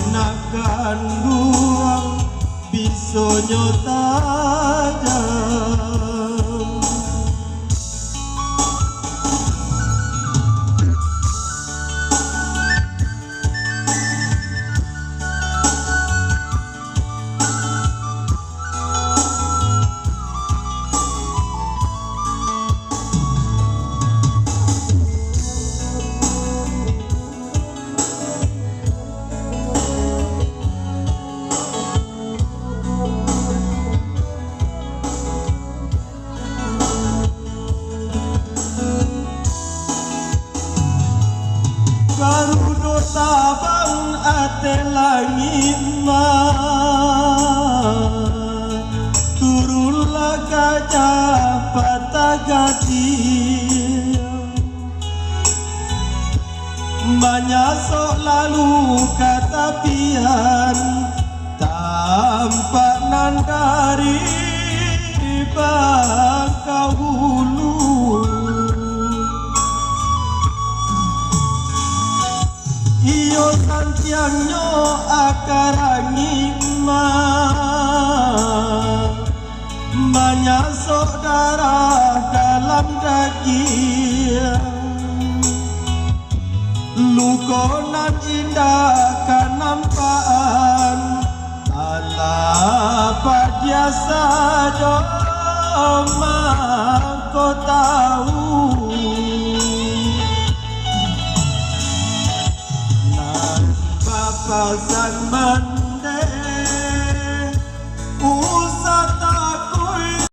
Gunakan ruang pisaunya tajam. Garuda tabang ate langit turunlah gajah patah gading, menyasok lalu kata pian tampak nan dari bangkau hulu. Iyo santiangnya akar angin menyasok darah dalam daging. Lukonan indah kanampaan ala dia saja kau tahu. Pasan